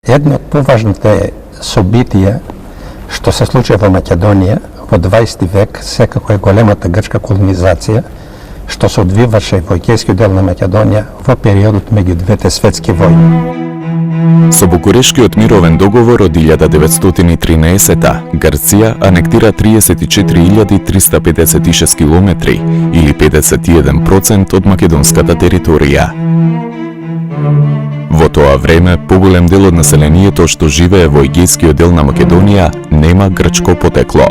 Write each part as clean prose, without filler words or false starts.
Едно од поважните собитија што се случи во Македонија во 20 век секако е големата грчка колонизација што се одвиваше во егејскиот дел на Македонија во периодот меѓу двете светски војни. Со Букурешкиот мировен договор од 1913 Грција анектира 34.356 километри или 51% од македонската територија. Во тоа време, поголем дел од населението што живее во егејскиот дел на Македонија нема грчко потекло.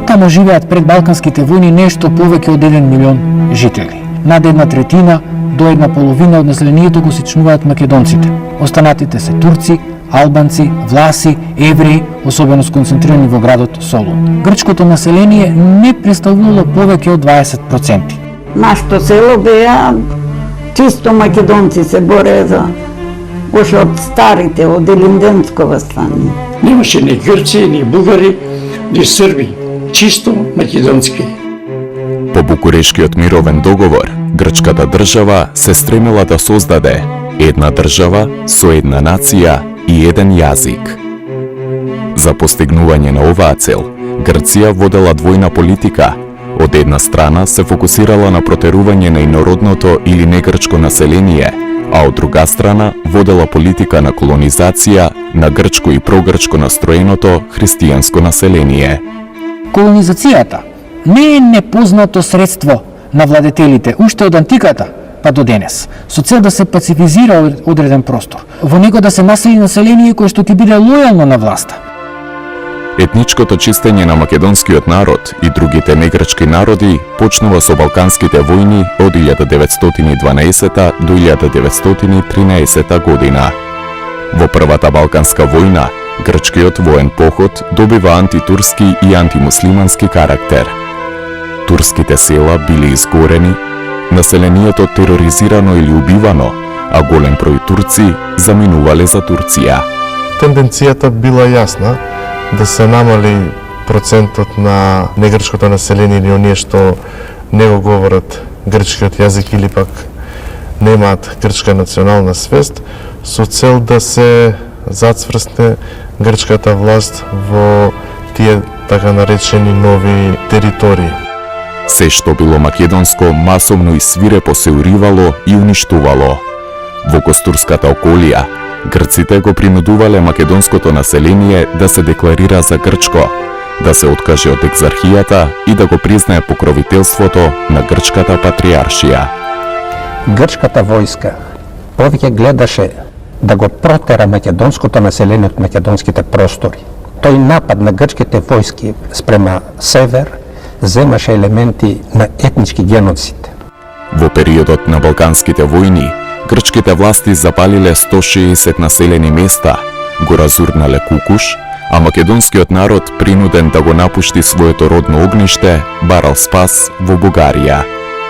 Тамо живеат пред балканските војни нешто повеќе од 1 милион жители. Над 1/3 до 1/2 од населението го сечнуваат македонците. Останатите се турци, албанци, власи, евреи, особено сконцентрирани во градот Солун. Грчкото население не представувало повеќе од 20%. Нашето село беа чисто македонци, се боре за още од старите, од Илинденско вастание. Немаше ни грци, ни бугари, ни срби, чисто македонски. По Букурешкиот мировен договор, грчката држава се стремела да создаде една држава со една нација и еден јазик. За постигнување на оваа цел, Грција водела двојна политика. Од една страна се фокусирала на протерување на инородното или негрчко население, а од друга страна водела политика на колонизација на грчко и прогрчко настроеното христијанско население. Колонизацијата не е непознато средство на владетелите уште од антиката па до денес, со цел да се пацифизира одреден простор. Во него да се насели население кое што ќе биде лојално на власта. Етничкото чистење на македонскиот народ и другите негрчки народи почнува со Балканските војни од 1912 до 1913 година. Во првата Балканска војна, грчкиот воен поход добива антитурски и антимуслимански карактер. Турските села били изгорени, населението тероризирано или убивано, а голем број турци заминувале за Турција. Тенденцијата била јасна да се намали процентот на негрчкото население или оние што не го говорат грчкиот јазик или пак немаат грчка национална свест, со цел да се зацврсне грчката власт во тие така наречени нови територии. Се што било македонско масовно и свирепо се уривало и уништувало. Во Костурската околија, грците го принудувале македонското население да се декларира за грчко, да се откаже од екзархијата и да го признае покровителството на грчката патриаршија. Грчката војска повеќе гледаше да го протера македонското население од македонските простори. Тој напад на грчките војски спрема север земаше елементи на етнички геноцид. Во периодот на Балканските војни, грчките власти запалиле 160 населени места, го разурнале Кукуш, а македонскиот народ принуден да го напушти своето родно огниште, барал спас во Бугарија.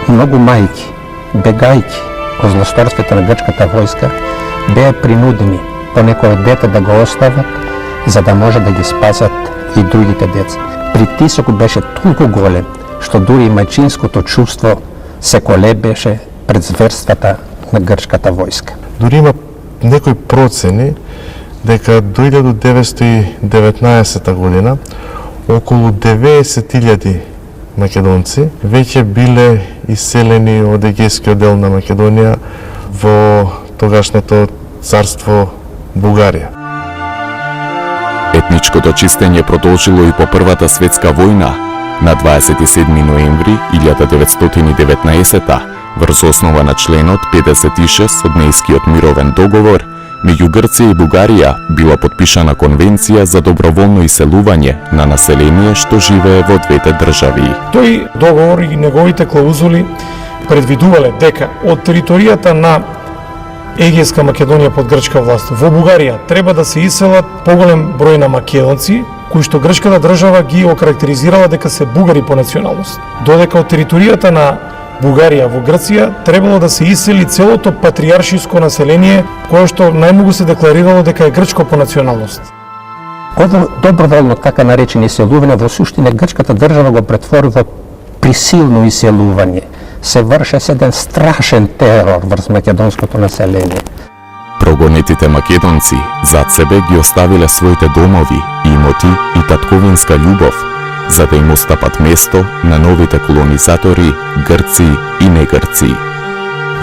Многу мајки, бегајки од злосторството на грчката војска, беа принудени по некој дете да го остават, за да може да ги спасат и другите деца. Притисокот беше толку голем, што дури и мајчинското чувство се колебеше пред зверствата на грчката војска. Дури има некои процени дека до 1919 година околу 90.000 македонци веќе биле иселени од егејскиот дел на Македонија во тогашното царство Бугарија. Етничкото чистење продолжило и по Првата светска војна. На 27 ноември 1919 врз основа на членот 56 од Нејскиот мировен договор, меѓу Грција и Бугарија била подпишана конвенција за доброволно иселување на население што живее во двете држави. Тој договор и неговите клаузули предвидувале дека од територијата на Егејска Македонија под грчка власт во Бугарија треба да се иселат поголем број на македонци, кои што грчката држава ги окарактеризирала дека се бугари по националност. Додека од територијата на Бугарија во Грција требало да се исели целото патриаршиско население кое што најмногу се декларирало дека е грчко по националност. Ово доброволно така наречени иселување во суштина грчката држава го претвори во присилно иселување. Се вршеше еден страшен терор врз македонското население. Прогонетите македонци зад себе ги оставиле своите домови, имоти и татковинска љубов, за да им остапат место на новите колонизатори, грци и негрци.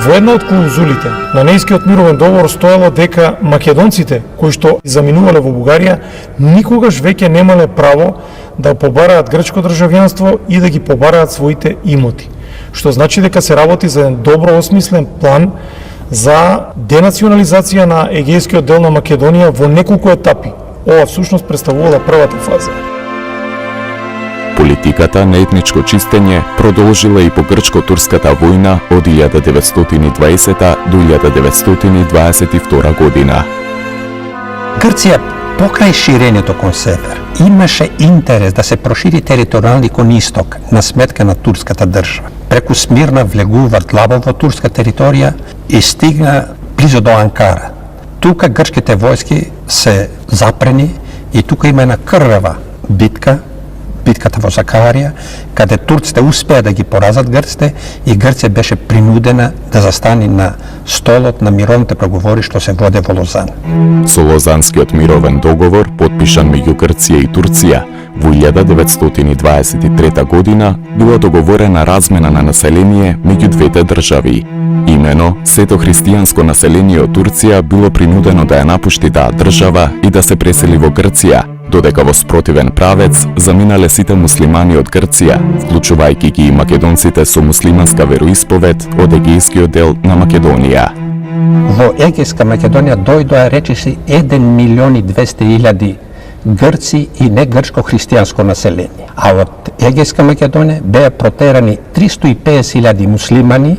Во една од клаузулите на Неискиот мировен договор стоело дека македонците кои што заминувале во Бугарија никогаш веќе немале право да побараат грчко државјанство и да ги побараат своите имоти. Што значи дека се работи за еден добро осмислен план за денационализација на егејскиот дел на Македонија во неколку етапи. Ова всушност представувала првата фаза. Политиката на етничко чистење продолжила и по грчко-турската војна од 1920 до 1922 година. Грција покрај ширењето кон север имаше интерес да се прошири територијални кон исток на сметка на турската држава. Преку Смирна влегува длабоко во турска територија и стигна близо до Анкара. Тука грчките војски се запрени и тука има една крвава битка, битката во Закарија, каде турците успеа да ги поразат грците и Грција беше принудена да застани на столот на мировните преговори што се воде во Лозан. Со Лозанскиот мировен договор, подпишан меѓу Грција и Турција во 1923 година, била договорена размена на население меѓу двете држави. Имено, сето христијанско население од Турција било принудено да ја напушти таа држава и да се пресели во Грција, додека во спротивен правец заминале сите муслимани од Грција, вклучувајќи ги и македонците со муслиманска вероисповед од егејскиот дел на Македонија. Во егејска Македонија дојдоа речиси 1.200.000 грци и негрчко христијанско население, а од егејска Македонија беа протерани 350.000 муслимани,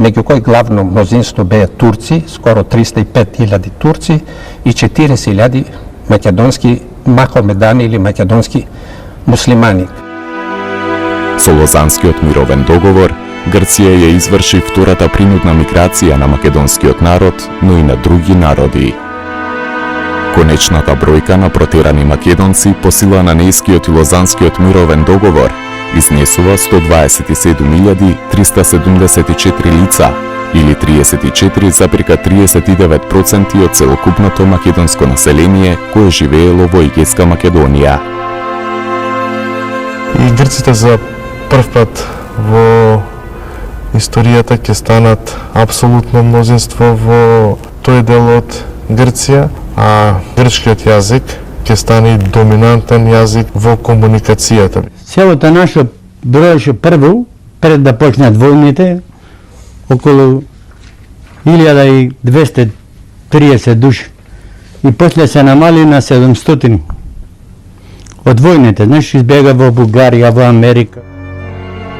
меѓу кои главно мнозинство беа турци, скоро 305.000 турци и 40.000 македонски махомедани или македонски муслимани. Со Лозанскиот мировен договор, Грција ја изврши втората принудна миграција на македонскиот народ, но и на други народи. Конечната бројка на протерани македонци по сила на Неискиот и Лозанскиот мировен договор изнесува 127.374 лица, или 34,39% од целокупното македонско население кое живеело во егејска Македонија. И грците за прв пат во историјата ќе станат апсолутно мнозинство во тој дел од Грција, а грчкиот јазик ќе стане доминантен јазик во комуникацијата. Селото наше броеше прво, пред да почнат војните, околу 1230 души. И после се намали на 700. Од војните, значи избега во Бугарија, во Америка.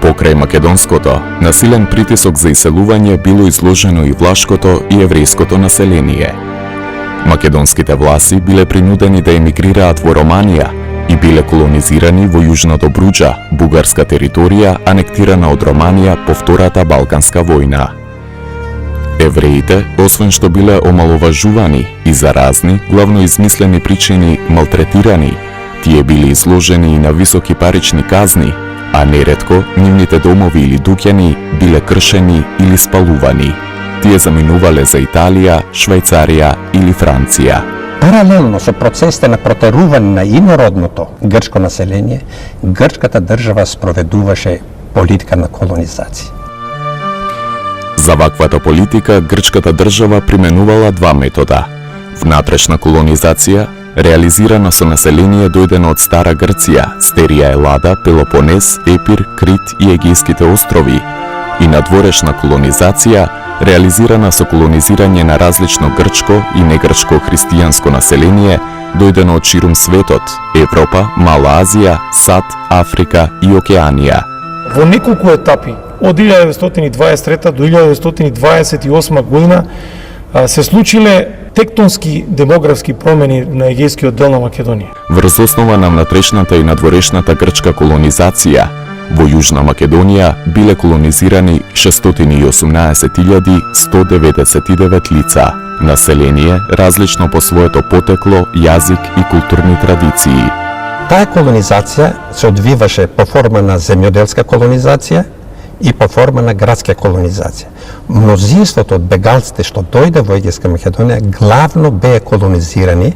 Покрај македонското, насилен притисок за иселување било изложено и влашкото и еврејското население. Македонските власти биле принудени да емигрираат во Романија и биле колонизирани во јужното Бруџа, бугарска територија анектирана од Романија по Втората Балканска војна. Евреите, освен што биле омаловажувани и за разни, главно измислени причини малтретирани, тие били изложени и на високи парични казни, а неретко нивните домови или дуќани биле кршени или спалувани. Тие заминувале за Италија, Швајцарија или Франција. Паралелно со процесите на протерување на инородното грчко население, грчката држава спроведуваше политика на колонизација. За ваквата политика грчката држава применувала два метода. Внатрешна колонизација, реализирана со население дојдено од Стара Грција, Стерија Елада, Пелопонес, Епир, Крит и Егејските острови, и надворешна колонизација, реализирана со колонизирање на различно грчко и негрчко христијанско население, дојдено од ширум светот, Европа, Мала Азија, САД, Африка и Океанија. Во неколку етапи, од 1923 до 1928 година, се случиле тектонски демографски промени на егејскиот дел на Македонија. Врз основа на внатрешната и надворешната грчка колонизација, во Јужна Македонија биле колонизирани 618.199 лица, население различно по своето потекло, јазик и културни традиции. Таа колонизација се одвиваше по форма на земјоделска колонизација и по форма на градска колонизација. Мнозинството од бегалците што дојде во Егејска Македонија главно беа колонизирани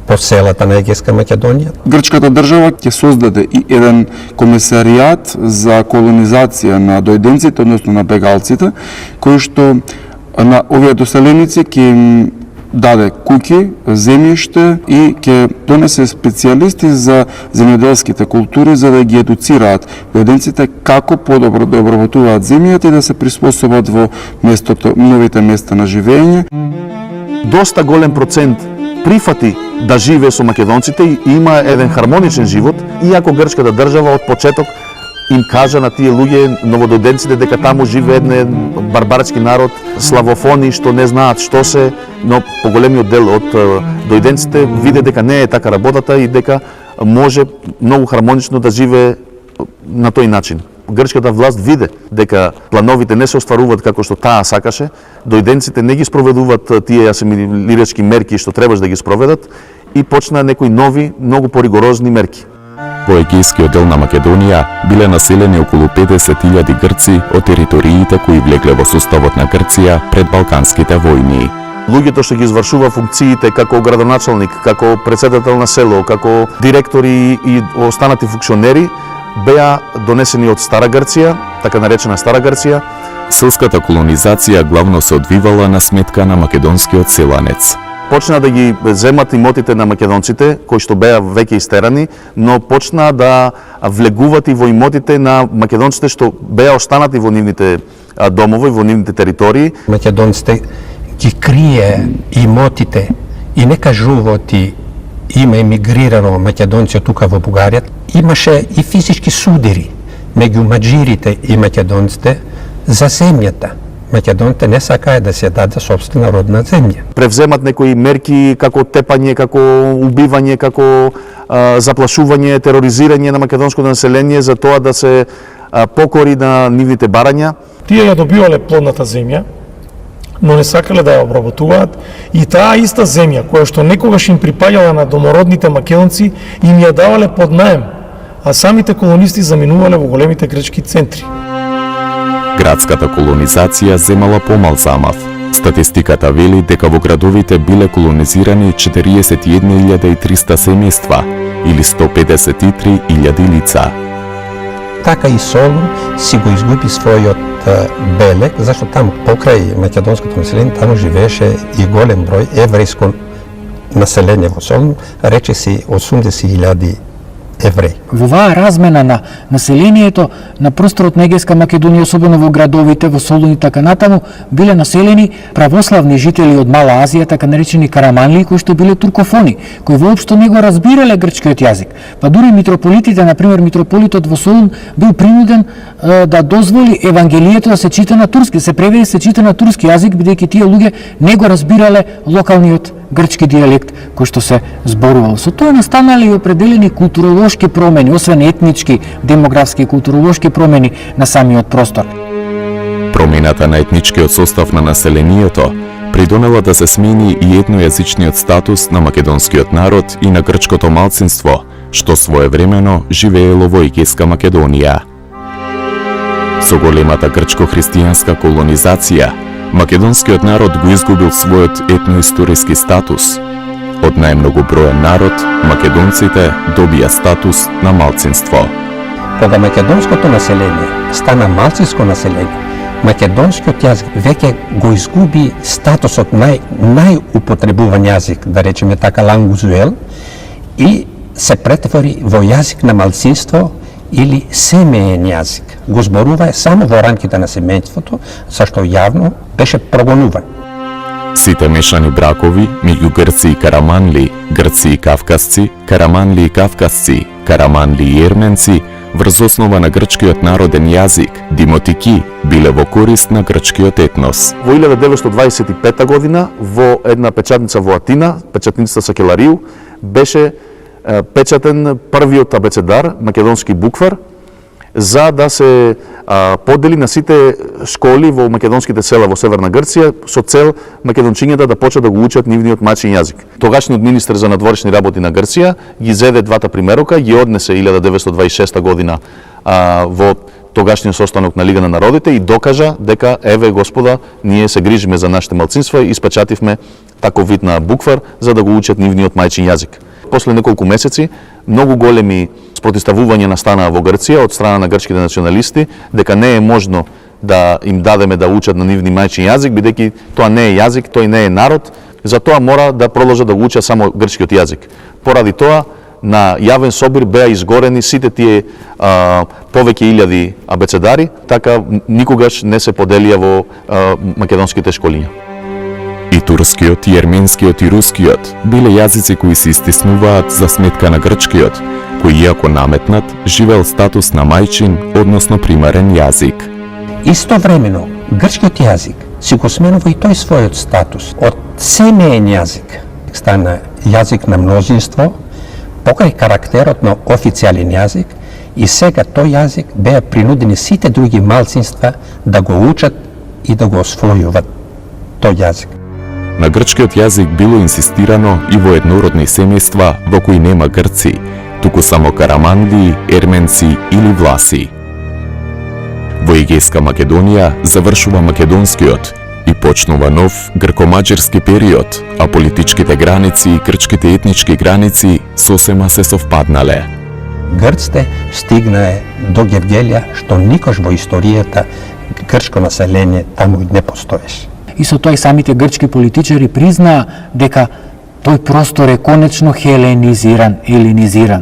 по селата на Егејска Македонија. Грчката држава ќе создаде и еден комисаријат за колонизација на дојденците, односно на бегалците, кој што на овие доселеници ќе им даде куќи, земјиште и ќе донесе специјалисти за земјоделските култури за да ги едуцираат дојденците како подобро да обработуваат земјата и да се приспособат во новите места на живење. Доста голем процент прифати да живее со македонците и има еден хармоничен живот, иако грчката држава од почеток им кажа на тие луѓе, новодојденците, дека таму живее еден барбарски народ, славофони што не знаат што се, но поголемиот дел од дојденците виде дека не е така работата и дека може многу хармонично да живее на тој начин. Грчката власт виде дека плановите не се остваруваат како што таа сакаше, дојденците не ги спроведуваат тие асимилирачки мерки што требаш да ги спроведат и почнаа некои нови, многу поригорозни мерки. Во егејскиот дел на Македонија биле населени околу 50.000 грци од териториите кои влегле во составот на Грција пред Балканските војни. Луѓето што ги извршува функциите како градоначалник, како претседател на село, како директори и останати функционери беа донесени од Стара Грција, така наречена Стара Грција. Селската колонизација главно се одвивала на сметка на македонскиот селанец. Почна да ги земат имотите на македонците, кои што беа веќе истерани, но почна да влегуват и во имотите на македонците што беа останати во нивните домови, во нивните територии. Македонците ги крие имотите и не кажуваат има емигрирано македонци тука во Бугарија. Имаше и физички судири меѓу маџирите и македонците за земјата. Македонците не сакаат да се даде собствена родна земја. Превземат некои мерки како тепање, како убивање, како заплашување, тероризирање на македонското население за тоа да се покори на нивните барања. Тие ја добивале плодната земја, но не сакале да ја обработуваат и таа иста земја која што некогаш им припаѓала на домородните македонци им ја давале под наем, а самите колонисти заминувале во големите грчки центри. Градската колонизација земала помал замав. Статистиката вели дека во градовите биле колонизирани 41.300 семејства или 153.000 лица. Така и Солун си го изгуби својот белег, зашто таму покрај македонското население таму живееше и голем број еврејско население во Солун, речиси 80.000 евреи. Во оваа размена на населението на просторот на Егејска Македонија, особено во градовите, во Солун и така натаму, биле населени православни жители од Мала Азија, така наречени караманли, кои што биле туркофони, кои воопшто не го разбирале грчкиот јазик. Па дури митрополитите, например митрополитот во Солун бил принуден да дозволи евангелието да се чита на турски, се преведе се чита на турски јазик, бидејќи тие луѓе не го разбирале локалниот грчки дијалект кој што се зборувал. Со тоа настанале и определени културолошки промени, освен етнички, демографски и културолошки промени на самиот простор. Промената на етничкиот состав на населението придонела да се смени и етнојазичниот статус на македонскиот народ и на грчкото малцинство, што своевремено живеело во Егејска Македонија. Со големата грчко-христијанска колонизација, македонскиот народ го изгубил својот етноисториски статус. Од најмногу броен народ, македонците добија статус на малцинство. Кога македонското население стана малцинско население, македонскиот јазик веќе го изгуби статусот најупотребуван јазик, да речеме така лангузуел, и се претвори во јазик на малцинство или семеен јазик. Го зборува само во рамките на семејството, зашто јавно беше прогонуван. Сите мешани бракови меѓу грци и караманли, грци и кавказци, караманли и кавказци, караманли и ерменци, врз основа на грчкиот народен јазик, димотики, биле во корист на грчкиот етнос. Во 1925 година во една печатница во Атина, печатницата Сакелариу, беше печатен првиот абецедар, македонски буквар, за да се подели на сите школи во македонските села во Северна Грција со цел македончињата да почнат да го учат нивниот мајчин јазик. Тогашниот министер за надворешни работи на Грција ги зеде двата примерока, ги однесе 1926 година во тогашниот состанок на Лига на народите и докажа дека еве господа, ние се грижиме за нашите малцинства и испечативме таков вид на буквар за да го учат нивниот мајчин јазик. После неколку месеци многу големи спротивставувања настанаа во Грција од страна на грчките националисти дека не е можно да им дадеме да учат на нивни мајчин јазик, бидејќи тоа не е јазик, тој не е народ, затоа мора да продолжат да го учат само грчкиот јазик. Поради тоа, на јавен собир беа изгорени сите тие повеќе илјади абецедари, така никогаш не се поделија во македонските школиња. И турскиот, и ерменскиот, и рускиот биле јазици кои се истиснуваат за сметка на грчкиот, кој иако наметнат, живеел статус на мајчин, односно примарен јазик. Истовремено, грчкиот јазик си го сменува и тој својот статус. Од семеен јазик стана јазик на мнозинство, покрај карактерот на официјален јазик, и сега тој јазик беа принудени сите други малцинства да го учат и да го освојуват тој јазик. На грчкиот јазик било инсистирано и во еднородни семејства во кои нема грци, туку само караманлии, ерменци или власи. Во Егејска Македонија завршува македонскиот и почнува нов грко-маđарски период, а политичките граници и грчките етнички граници сосема се совпаднале. Грците стигнае до Гевгелија, што никош во историјата грчко население таму не постоеше. И со тоа и самите грчки политичари признаа дека тој простор е конечно еленизиран,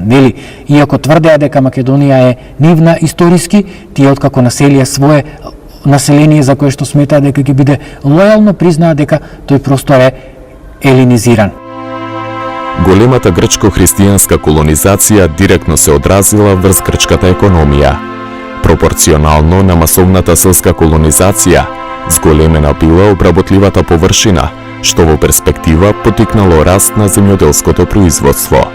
нели? Иако тврдеа дека Македонија е нивна историски, тие откако населија свое население за кое што сметаа дека ќе биде лојално, признаа дека тој простор е еленизиран. Големата грчко-христијанска колонизација директно се одразила врз грчката економија. Пропорционално на масовната селска колонизација, зголемена била обработливата површина, што во перспектива потикнало раст на земјоделското производство.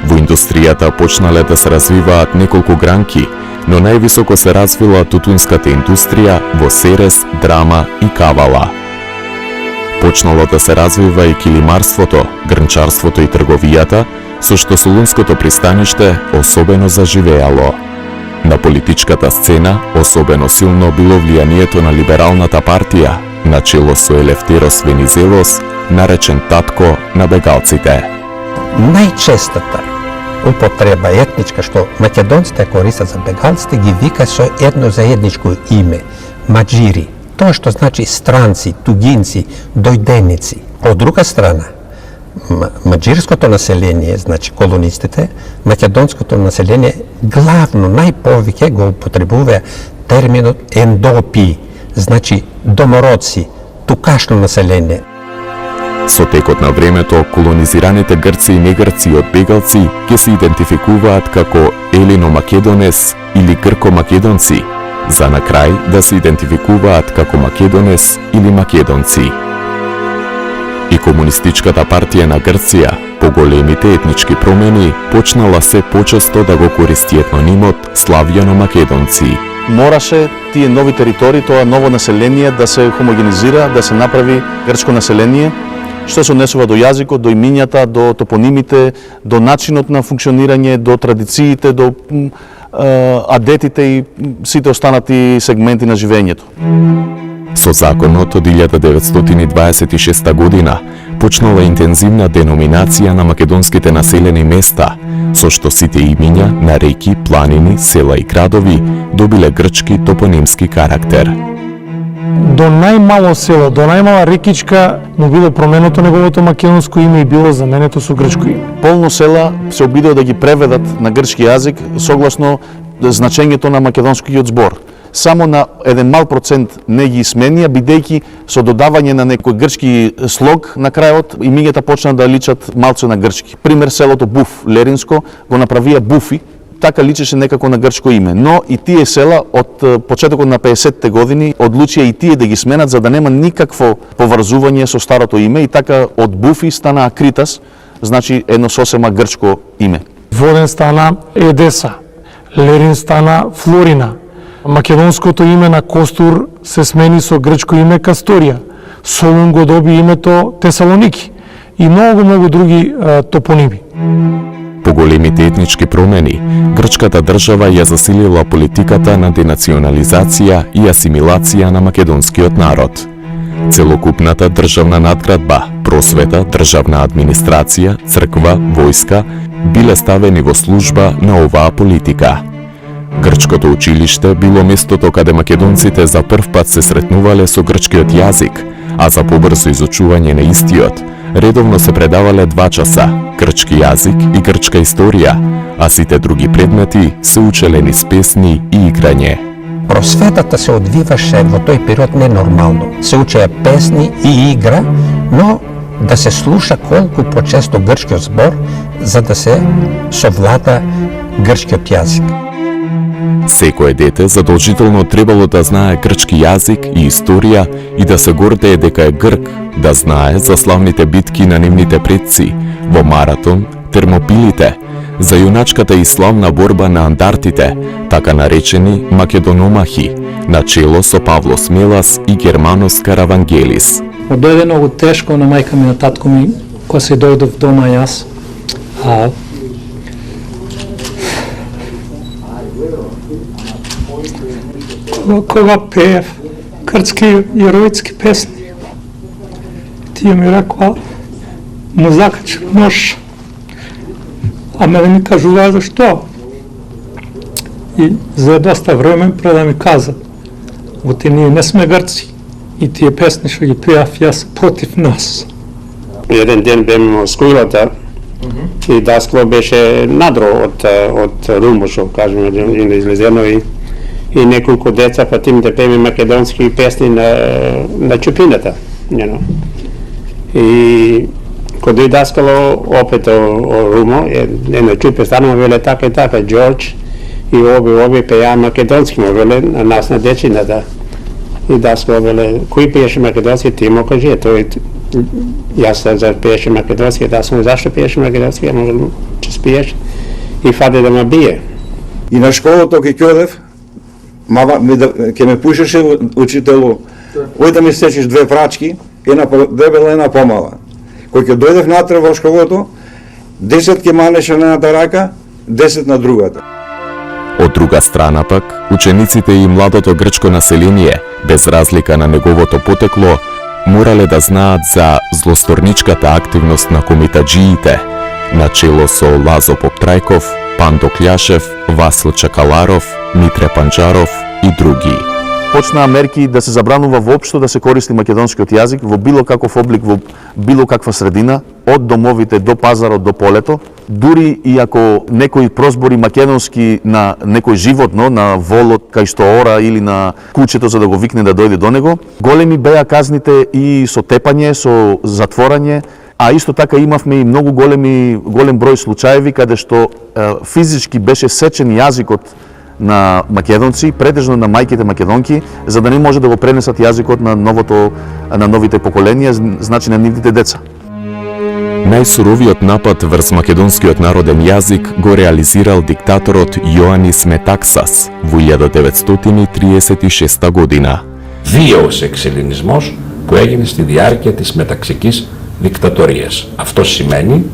Во индустријата почнале да се развиваат неколку гранки, но највисоко се развила тутунската индустрија во Серес, Драма и Кавала. Почнало да се развива и килимарството, грнчарството и трговијата, со што Солунското пристаниште особено заживеало. На политичката сцена особено силно било влијанието на либералната партија, начело со Елефтерос Венизелос, наречен татко на бегалците. Најчестата употреба етничка што македонците користат за бегалците ги вика со едно заедничко име – маđири. Тоа што значи странци, тугинци, дојденици. Од друга страна, маđирското население, значи колонистите, македонското население главно најповеќе го употребува терминот ендопи, значи домородци, тукашно население. Со текот на времето, колонизираните грци и негрци од бегалци ќе се идентификуваат како елино-македонес или грко-македонци, за на крај да се идентификуваат како македонес или македонци. И Комунистичката партија на Грција, по големите етнички промени, почнала се почесто да го користи етнонимот славјано-македонци. Мораше тие нови територии, тоа ново население да се хомогенизира, да се направи грчко население, што се однесува до јазикот, до имињата, до топонимите, до начинот на функционирање, до традициите, до адетите и сите останати сегменти на живењето. Со законот од 1926 година почнала интензивна деноминација на македонските населени места, со што сите имиња на реки, планини, села и градови добиле грчки топонимски карактер. До најмало село, до најмала рекичка му било променето неговото македонско име и било заменето со грчко име. Полно села се обидува да ги преведат на грчки јазик согласно значењето на македонскиот збор. Само на еден мал процент не ги сменија, бидејќи со додавање на некој грчки слог на крајот имињата почна да личат малце на грчки. Пример, селото Буф, Леринско, го направија Буфи, така личеше некако на грчко име. Но и тие села од почетокот на 50-те години одлучија и тие да ги сменат за да нема никакво поврзување со старото име и така од Буфи стана Акритас, значи едно сосема грчко име. Воден стана Едеса, Лерин стана Флорина. Македонското име на Костур се смени со грчко име Касторија. Солун го доби името Тесалоники и многу други топоними. поголемите етнички промени, грчката држава ја засилила политиката на денационализација и асимилација на македонскиот народ. Целокупната државна надградба, просвета, државна администрација, црква, војска биле ставени во служба на оваа политика. Грчкото училиште било местото каде македонците за прв пат се сретнувале со грчкиот јазик, а за побрзо изучување на истиот, редовно се предавале 2 часа грчки јазик и грчка историја, а сите други предмети се учеле низ песни и играње. Просветата се одвиваше во тој период ненормално. Се учеа песни и игра, но да се слуша колку почесто грчкиот збор, за да се совлада грчкиот јазик. Секое дете задолжително требало да знае грчки јазик и историја и да се гордее дека е грк, да знае за славните битки на нивните предци, во Маратон, Термопилите, за јуначката и славна борба на андартите, така наречени македономахи, на чело со Павло Смелас и Германос Каравангелис. Дојде многу тешко на мајка ми, на татко ми, кога се дојдов дома јас. Кога пеев грчки јероицки песни, тие ми рекоа, му закача нож, а мене ми кажува зашто. И за доста време пред да ми каза, оти ние не сме грци и тие песни што ги пеав јас против нас. Еден ден бем во скулата и даскало беше надро од Румошо, кажеме, излезено и неколку деца па тим да пееме македонски песни на чупината. И кога дојде даскало опет о Румо, една чупе станува веле така и така, Джордж и оби пеја македонски, му веле на нас на дечината. И даскало веле, кој пееше македонски, ти му кажи, јас за пееше македонски, даскало зашто пееше македонски, му че спиеш и фаде да ме бие. И на школото ке ќодев, ке ме пушеше учителу, ој да ми сечиш 2 прачки, една дебела, една помала. Кој ќе дојдев натре во школото, 10 ке манеше на едната рака, 10 на другата. Од друга страна пак, учениците и младото грчко население, без разлика на неговото потекло, морале да знаат за злосторничката активност на комитаджиите, начело со Лазо Поптрајков, Пандо Кљашев, Васил Чакаларов, Митре Панџаров и други. Почнаа мерки да се забранува воопшто да се користи македонскиот јазик во било каков облик, во било каква средина, од домовите до пазарот до полето, дури и ако некои прозбори македонски на некој животно, на волот кај што ора или на кучето за да го викне да дојде до него, големи беа казните и со тепање, со затворање, а исто така имавме и многу голем број случаеви каде што физички беше сечен јазикот на македонци, претежно на мајките македонки, за да не може да го пренесат јазикот на новите поколенија, значи на нивните деца. Најсуровиот напад врз македонскиот народен јазик го реализирал диктаторот Јоанис Метаксас во 1936 година. Βίαιος εξελληνισμός που έγινε στη διάρκεια της μεταξικής δικτατορίας. Αυτό σημαίνει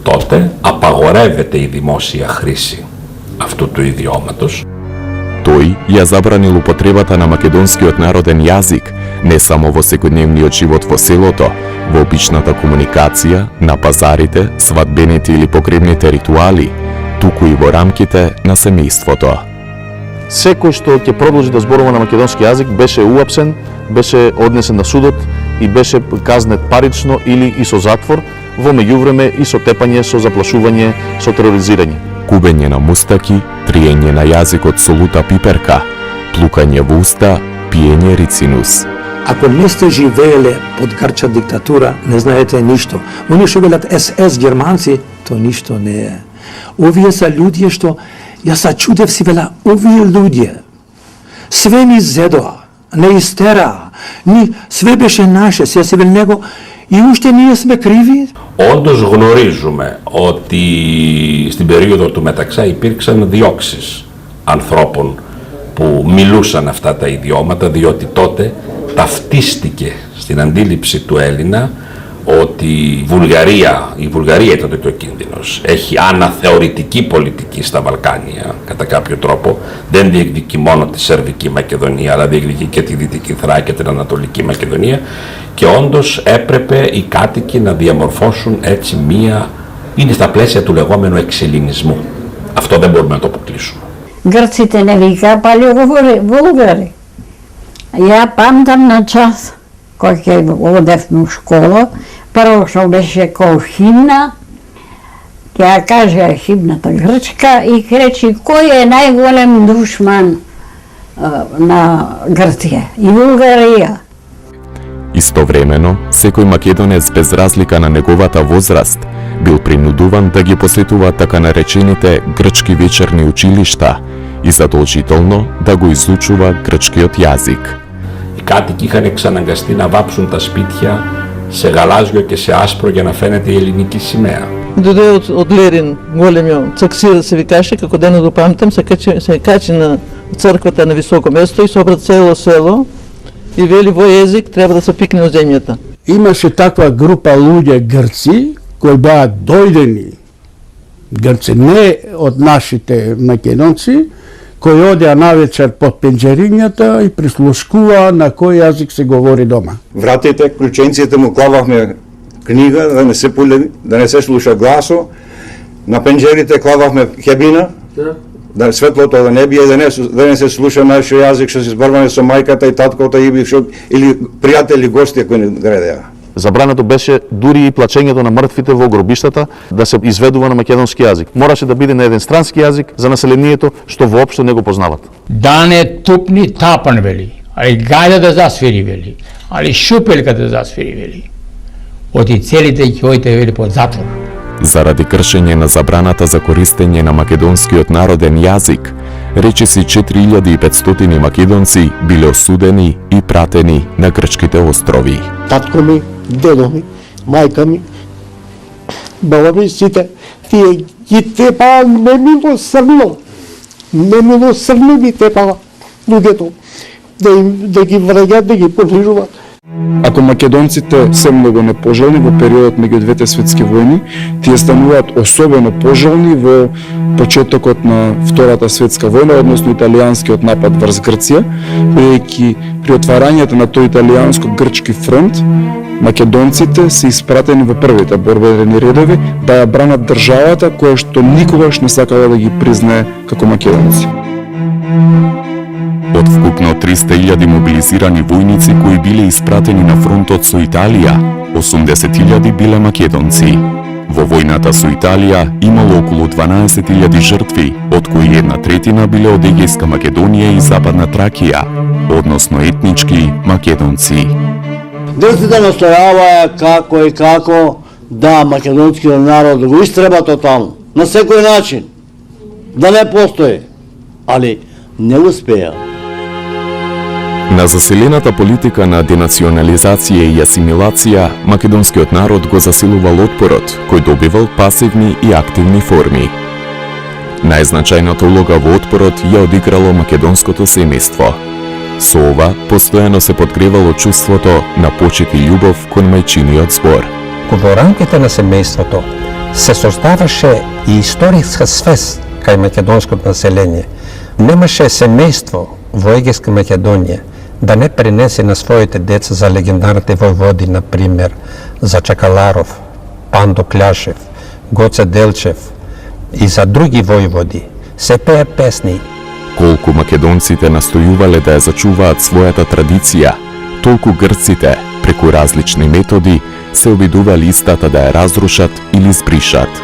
τότε απαγορεύεται η δημόσια χρήση αυτού του ιδιώματος. Тој ја забранил употребата на македонскиот народен јазик не само во секојдневниот живот во селото, во обичната комуникација, на пазарите, свадбените или погребните ритуали, туку и во рамките на семејството. Секој што ќе продолжи да зборува на македонски јазик беше уапсен, беше однесен на судот и беше казнет парично или и со затвор, во меѓувреме и со тепање, со заплашување, со тероризирање. Кубење на мустаки, триење на јазикот со лута пиперка, плукање во уста, пиење рицинус. Ако не сте живееле под грчка диктатура, не знаете ништо. Они што велат СС германци, то ништо не е. Овие се луѓе што, јас се чудев си вела, овие луѓе, све ни зедоа, не истераа, све беше наше, се вел него, и уште ние сме κρίβοι. Όντως γνωρίζουμε ότι στην περίοδο του Μεταξά υπήρξαν διώξεις ανθρώπων που μιλούσαν αυτά τα ιδιώματα, διότι τότε ταυτίστηκε στην αντίληψη του Έλληνα ότι η Βουλγαρία ήταν και ο κίνδυνος. Έχει αναθεωρητική πολιτική στα Βαλκάνια, κατά κάποιο τρόπο. Δεν διεκδικεί μόνο τη Σερβική Μακεδονία, αλλά διεκδικεί και τη Δυτική Θράκη και την Ανατολική Μακεδονία. Και όντως έπρεπε οι κάτοικοι να διαμορφώσουν έτσι είναι στα πλαίσια του λεγόμενου εξελληνισμού. Αυτό δεν μπορούμε να το αποκλείσουμε. Гърците не вика Вулгари. Я памтам на час, кога одевме в школа, прво што беше кол химна, ја кажа химната грчка и речи кој е најголем душман на Грција и Вулгарија. Истовремено, секој македонец без разлика на неговата возраст бил принудуван да ги посетува така наречените грчки вечерни училишта и задолжително да го изучува грчкиот јазик. Οι κάτοικοι είχαν εξαναγκαστεί να βάψουν τα σπίτια σε γαλάζιο και σε άσπρο για να φαίνεται η ελληνική σημαία. Дојде од Лерин големиот цаксир се викаше, како денес го памтам, се качи на црквата на високо место и собра цело село и вели вој език треба да се пикне од земјата. Имаше таква група луѓе грци кои беа дојдени грци, не од нашите македонци, кои одеа навечер под пенџерињата и прислушкуваа на кој јазик се говори дома. Вратите, клученците му клававме книга, да не се слуша гласо. На пенџерите клававме хебина, да светлото да не бие, да не се слуша нашиот јазик, што се зборуваме со мајката и таткото или пријатели, гости кои ни гредеа. Забрането беше дури и плачењето на мртвите во гробиштата да се изведува на македонски јазик. Мораше да биде на еден странски јазик за населението што воопшто не го познават. Да не тупни тапан, вели, али гајда да засвири, вели, али шупелка да засвири, вели. Оти целите ќе вели под затвор. Заради кршење на забраната за користење на македонскиот народен јазик, речиси 4500 македонци биле осудени и пратени на грчките острови. Татко ми, дедо ми, мајка ми, баба ми, сите, тие ги тепаа немилосрдно ми тепаа луѓето, да ги враѓат, да ги понижуваат. Ако македонците се многу непожелни во периодот меѓу двете светски војни, тие стануваат особено пожелни во почетокот на Втората светска војна, односно италијанскиот напад врз Грција, бидејќи при отварањето на тој италијанско-грчки фронт, македонците се испратени во првите борбени редови да ја бранат државата која што никогаш не сакала да ги признае како македонци. Од вкупно 300.000 мобилизирани војници кои биле испратени на фронтот со Италија, 80.000 биле македонци. Во војната со Италија имало околу 12.000 жртви, од кои 1/3 биле од Егејска Македонија и Западна Тракија, односно етнички македонци. Грците настојаваа како да македонскиот народ го истреба тотално, на секој начин, да не постои, али не успеа. На заселената политика на денационализација и асимилација, македонскиот народ го засилувал отпорот, кој добивал пасивни и активни форми. Најзначајната улога во отпорот ја одиграло македонското семејство. Со ова, постојано се подгревало чувството на почит и љубов кон мајчиниот збор. Во рамките на семејството се создаваше и историска свест кај македонското население. Немаше семејство во Егејска Македонија да не пренесе на своите деца за легендарните војводи, например, за Чакаларов, Пандо Кляшев, Гоце Делчев и за други војводи. Се пее песни. Колку македонците настојувале да ја зачуваат својата традиција, толку грците, преку различни методи, се обидували истата да ја разрушат или збришат.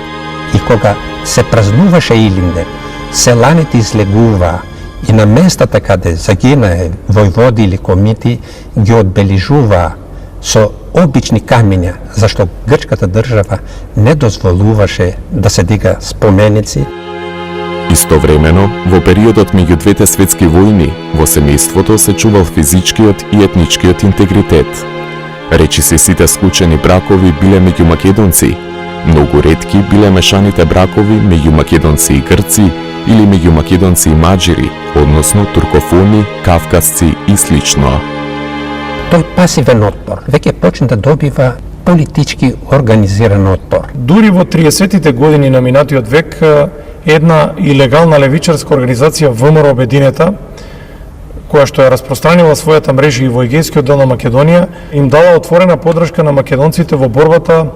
И кога се празнуваше Илинден, селаните излегуваа и на местата каде загинае војводи или комити ги одбележуваа со обични камења, зашто грчката држава не дозволуваше да се дига споменици. Истовремено, во периодот меѓу двете светски војни, во семејството се чувал физичкиот и етничкиот интегритет. Речиси сите склучени бракови биле меѓу македонци. Многу ретки биле мешаните бракови меѓу македонци и грци или меѓу македонци и маđири, односно туркофони, кавказци и слично. Тој пасивен отпор веќе почна да добива политички организиран отпор. Дури во 30-тите години на минатиот век една илегална левичарска организација ВМРО Обединета, која што ја распространила својата мрежа и во егејскиот дел на Македонија, им дала отворена поддршка на македонците во борбата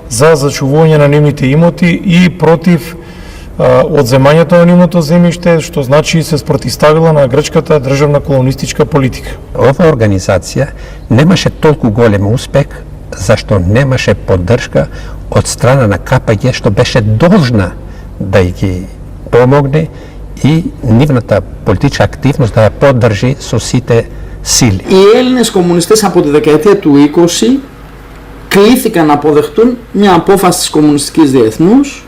за зачувување на нивните имоти и против одземањето на нивното земјиште, што значи се спротивставила на грчката државна колонистичка политика. Ова организација немаше толку голем успех зашто немаше поддршка од страна на КПГ, што беше должна да ги помогне и нивната политичка активност да ја поддржи со сите сили. Οι Έλληνες κομμουνιστές από τη δεκαετία του 20 κλήθηκαν να αποδεχτούν μια απόφαση της Κομμουνιστικής Διεθνούς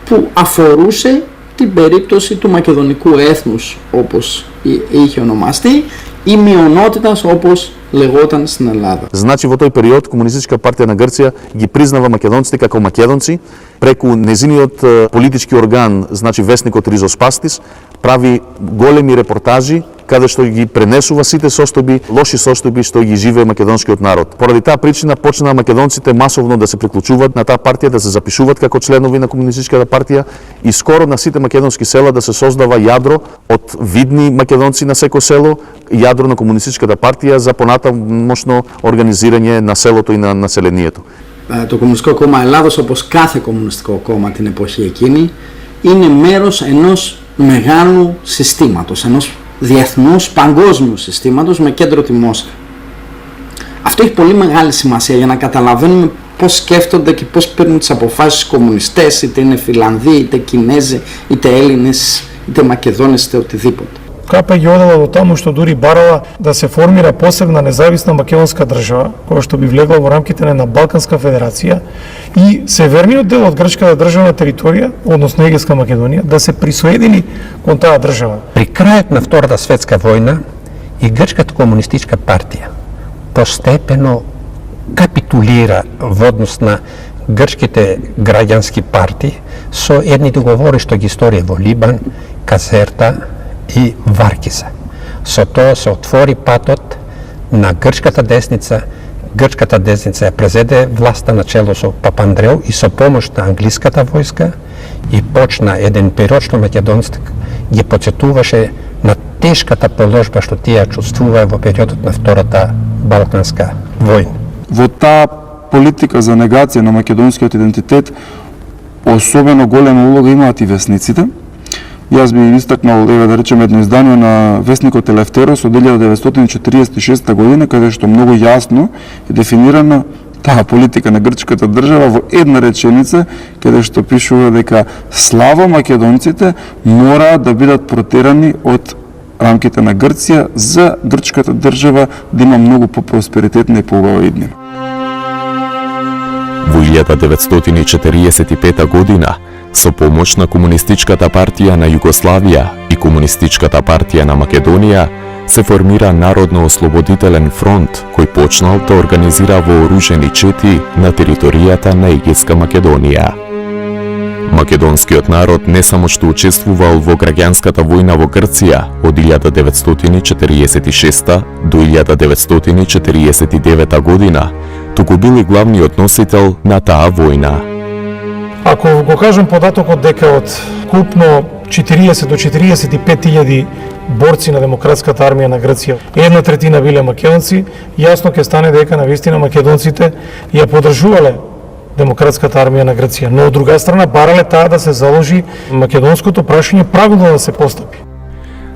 που αφορούσε την περίπτωση του μακεδονικού έθνους, όπως είχε ονομαστεί, ή μειονότητας, όπως λεγόταν στην Ελλάδα. Значи во тој период Комунистичка партија на Грција ги признава македонците како македонци, преку незиниот политички орган, значи весникот Ризоспастис, прави големи репортажи каде што ги пренесува сите состојби, лоши состојби што ги живее македонскиот народ. Поради таа причина почнаа македонците масовно да се приклучуваат на таа партија, да се запишуваат како членови на Комунистичката партија и скоро на сите македонски села да се создава јадро од видни македонци на секој село, јадро на Комунистичката партија за понатамошно организирање на селото и на населението. Το Κομμουνιστικό Κόμμα Ελλάδος, όπως κάθε κομμουνιστικό κόμμα την εποχή εκείνη, είναι μέρος ενός μεγάλου συστήματος, ενός διεθνούς παγκόσμιου συστήματος με κέντρο τη Μόσχα. Αυτό έχει πολύ μεγάλη σημασία για να καταλαβαίνουμε πώς σκέφτονται και πώς παίρνουν τις αποφάσεις οι κομμουνιστές, είτε είναι Φιλανδοί, είτε Κινέζοι, είτε Έλληνες, είτε Μακεδόνες, είτε οτιδήποτε. КПГ одела до таму што дури барала да се формира посебна независна македонска држава, која што би влегла во рамките на една Балканска федерација и северниот дел од грчката државна територија, односно Егејска Македонија, да се присоедини кон таа држава. При крајот на Втората светска војна и Грчката комунистичка партија постепено капитулира во однос на грчките граѓански партии со едни договори што ги сторија во Либан, Казерта и Варкиса. Со тоа се отвори патот на грчката десница. Грчката десница ја презеде власта на чело со Папандреу и со помош на англиската војска и почна еден период што македонците ги потсетуваше на тешката положба што тие чувствуваа во периодот на Втората Балканска војна. Во таа политика за негација на македонскиот идентитет особено голема улога имаат и весниците. Јас би истакнал, да речем, едно издание на весникот Елефтерос од 1946 година, каде што многу јасно е дефинирана таа политика на грчката држава во една реченица, каде што пишува дека слава македонците мора да бидат протерани од рамките на Грција за грчката држава да има многу по-просперитетна и поубава иднина. Во 1945 година, со помош на Комунистичката партија на Југославија и Комунистичката партија на Македонија, се формира Народно-ослободителен фронт, кој почнал да организира вооружени чети на територијата на Егејска Македонија. Македонскиот народ не само што учествувал во граѓанската војна во Грција од 1946 до 1949 година, туку бил и главниот носител на таа војна. Ако го кажем податокот дека од купно 40 до 45.000 борци на демократската армија на Грција, една третина биле македонци, јасно ќе стане дека навистина македонците ја поддржувале демократската армија на Грција, но од друга страна барале таа да се заложи македонското прашање правилно да се постапи.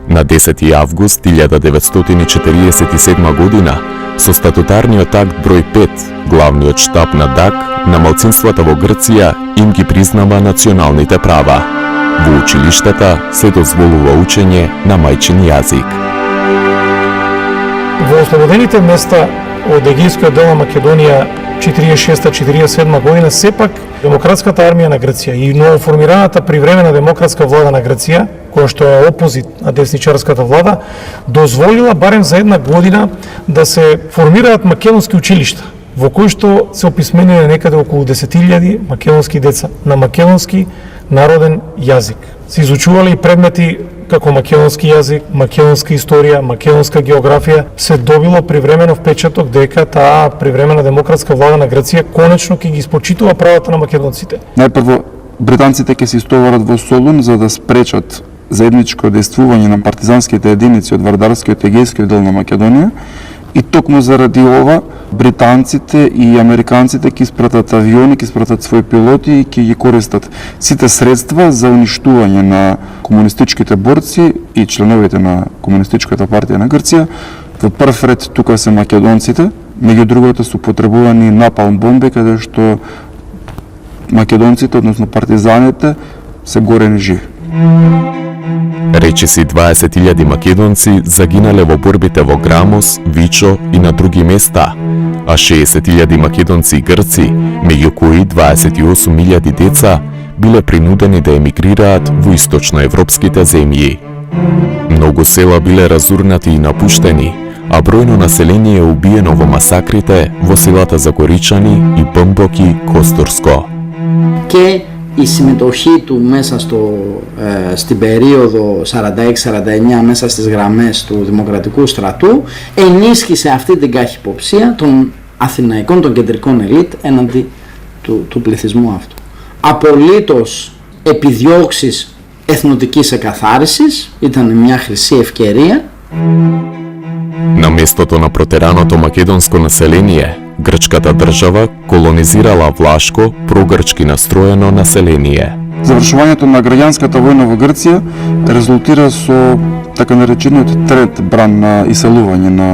На 10 август 1947 година, со статутарниот акт број 5, главниот штаб на ДАК на малцинствата во Грција им ги признава националните права. Во училиштата се дозволува учење на мајчин јазик. Во ослободените места од Егејскиот дел на Македонија 46-47 година, сепак демократската армија на Грција и новоформираната привремена демократска влада на Грција, која што е опозит на десничарската влада, дозволила барем за една година да се формираат македонски училишта, во кои што се описменува некаде околу 10.000 македонски деца на македонски народен јазик. се изучувале и предмети како македонски јазик, македонска историја, македонска географија, се добило привремено впечаток дека таа привремена демократска влада на Грција конечно ќе ги испочитува правата на македонците. Најпрво, британците ќе се истоварат во Солун за да спречат заедничко дејствување на партизанските единици од Вардарскиот и Егејскиот дел на Македонија, и токму заради ова британците и американците ќе испратат авиони, ќе испратат своји пилоти и ќе ги користат сите средства за уништување на комунистичките борци и членовите на Комунистичката партија на Грција. Во прв ред тука се македонците, меѓу другото се употребувани напалм бомби каде што македонците, односно партизаните, се горени живи. Речиси 20.000 македонци загинале во борбите во Грамос, Вичо и на други места, а 60.000 македонци и грци, меѓу кои 28.000 деца, биле принудени да емигрираат во источноевропските земји. Многу села биле разурнати и напуштени, а бројно население е убиено во масакрите во селата Загоричани и Бомбоки, Костурско. Και η συμμετοχή του μέσα στην περίοδο 46-49 μέσα στις γραμμές του Δημοκρατικού Στρατού ενίσχυσε αυτή την καχυποψία των αθηναϊκών, των κεντρικών ελίτ έναντι του πληθυσμού αυτού. Απολύτως επιδιώξεις εθνοτικής εκαθάρισης, ήταν μια χρυσή ευκαιρία. На местото на протераното македонско население, грчката држава колонизирала влашко, прогрчки настроено население. Завршувањето на граѓанската војна во Грција резултира со така наречениот трет бран на иселување на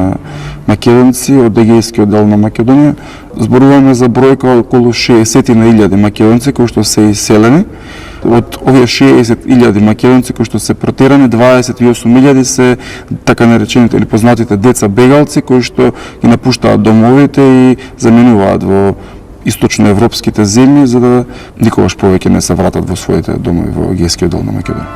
македонци од Егејскиот дел на Македонија. Зборуваме за бројка околу 60.000 македонци кои што се иселени. Од овие 60.000 македонци кои што се протерани, 28.000 се така наречените или познатите деца бегалци кои што ги напуштаат домовите и заменуваат во источноевропските земји за да никогаш повеќе не се вратат во своите домови во Егејскиот дел на Македонија.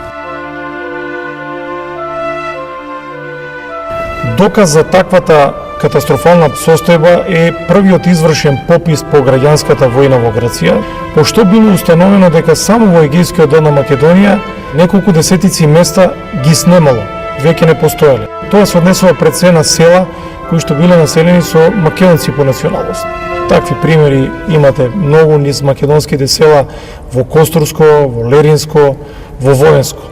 Доказ за таквата катастрофална состојба е првиот извршен попис по граѓанската војна во Грција, пошто било установено дека само во Егејскиот дел на Македонија неколку десетици места ги снемало, веќе не постоеле. Тоа се однесува пред се на села кои што биле населени со македонци по националност. Такви примери имате многу низ македонските села во Костурско, во Леринско, во Военско.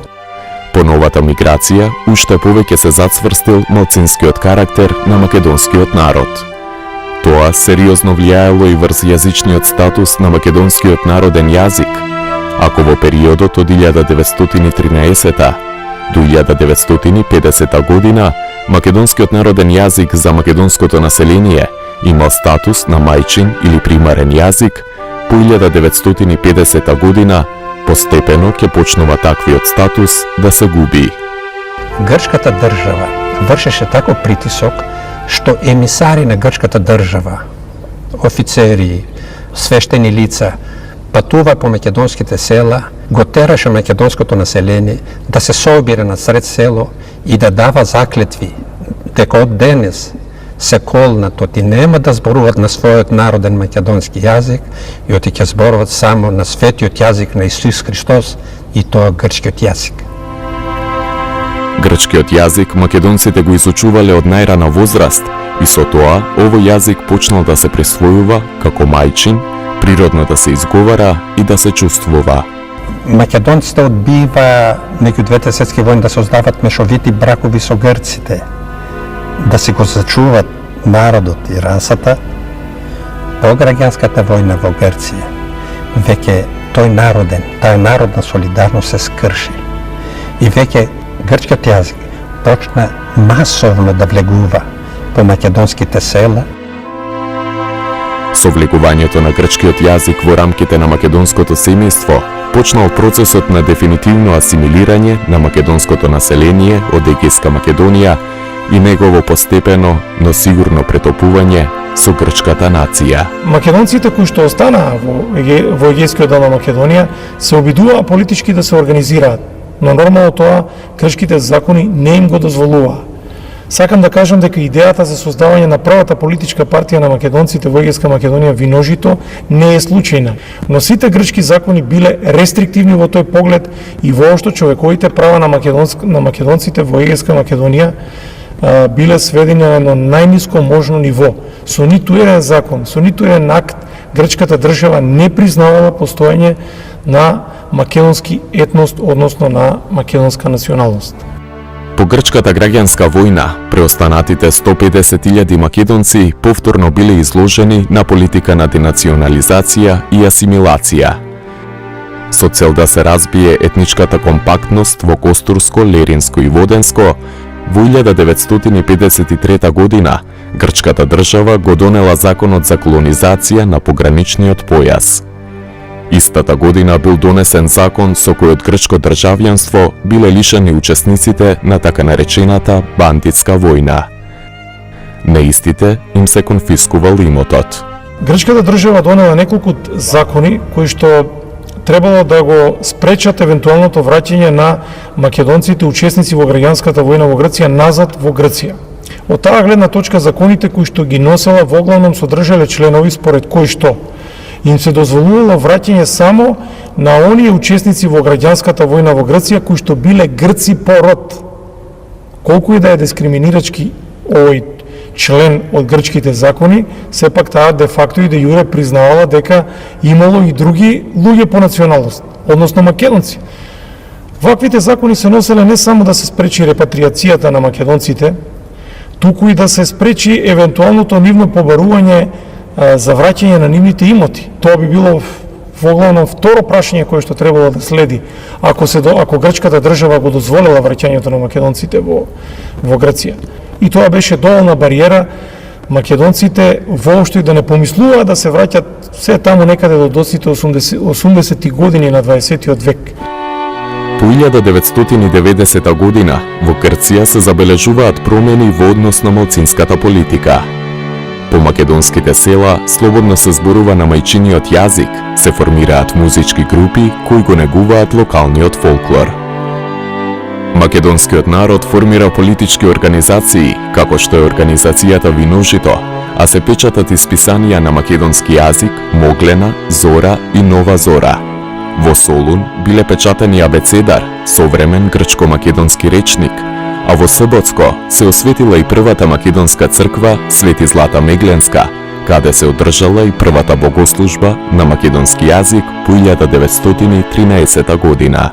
По новата миграција, уште повеќе се зацврстил малцинскиот карактер на македонскиот народ. Тоа сериозно влијаело и врз јазичниот статус на македонскиот народен јазик, ако во периодот од 1913 до 1950 година македонскиот народен јазик за македонското население имал статус на мајчин или примарен јазик, по 1950 година постепено ќе почнува таквиот статус да се губи. Грчката држава вршеше тако притисок што емисари на грчката држава, офицери, свештени лица, патува по македонските села, го тераше македонското население да се собира на сред село и да дава заклетви дека од денес се колнат и нема да зборуваат на својот народен македонски јазик и оти ќе зборуваат само на светиот јазик на Исус Христос и тоа грчкиот јазик. Грчкиот јазик македонците го изучувале од најрана возраст и со тоа овој јазик почнал да се присвојува како мајчин, природно да се изговара и да се чувствува. Македонците одбива меѓу двете светски војни да создават мешовити бракови со грците, да се го зачуват народот и расата. По граѓанската војна во Грција веќе тој народен, таа народна солидарност се скрши и веќе грчкиот јазик почна масовно да влегува по македонските села. Со влегувањето на грчкиот јазик во рамките на македонското семејство почнал процесот на дефинитивно асимилирање на македонското население од Егејска Македонија и негово постепено, но сигурно претопување со грчката нација. Македонците кои што останаа во Егејскиот дел на Македонија се обидуваа политички да се организираат, но нормално тоа грчките закони не им го дозволуваа. Сакам да кажам дека идејата за создавање на правата политичка партија на македонците во Егејска Македонија Виножито не е случајна, но сите грчки закони биле рестриктивни во тој поглед и воопшто човековите права на македонците во Егејска Македонија биле сведени на едно најниско можно ниво. Со ниту еден закон, со ниту еден акт, грчката држава не признавала постоење на македонски етност, односно на македонска националност. По грчката граѓанска војна, преостанатите 150.000 македонци повторно биле изложени на политика на денационализација и асимилација. Со цел да се разбие етничката компактност во Костурско, Леринско и Воденско, во 1953 година грчката држава го донела законот за колонизација на пограничниот појас. Истата година бил донесен закон со кој од грчко државјанство биле лишени учесниците на така наречената бандитска војна. На истите им се конфискувал имотот. Грчката држава донела неколку закони кои што требало да го спречат евентуалното враќање на македонците учесници во граѓанската војна во Грција назад во Грција. Од таа гледна точка законите кои што ги носела воглавном содржале членови според кои што им се дозволувало враќање само на оние учесници во граѓанската војна во Грција кои што биле грци по род. Колку и да е дискриминирачки овој член од грчките закони, сепак таа де факто и де јуре признавала дека имало и други луѓе по националност, односно македонци. Ваквите закони се носеле не само да се спречи репатриацијата на македонците, туку и да се спречи евентуалното нивно побарување за враќање на нивните имоти. Тоа би било воглавно второ прашање кое што требало да следи ако грчката држава го дозволила враќањето на македонците во Грција. И тоа беше доволна бариера македонците воопшто и да не помислуваат да се враќат се таму некаде до доците 80 години на 20 век. По 1990 година во Грција се забележуваат промени во однос на малцинската политика. По македонските села слободно се зборува на мајчиниот јазик, се формираат музички групи кои го негуваат локалниот фолклор. Македонскиот народ формира политички организации, како што е организацијата Виножито, а се печатат исписанија на македонски јазик Моглена, Зора и Нова Зора. Во Солун биле печатани абецедар, современ грчко-македонски речник, а во Сботско се осветила и првата македонска црква Свети Злата Мегленска, каде се одржала и првата богослужба на македонски јазик по 1913 година.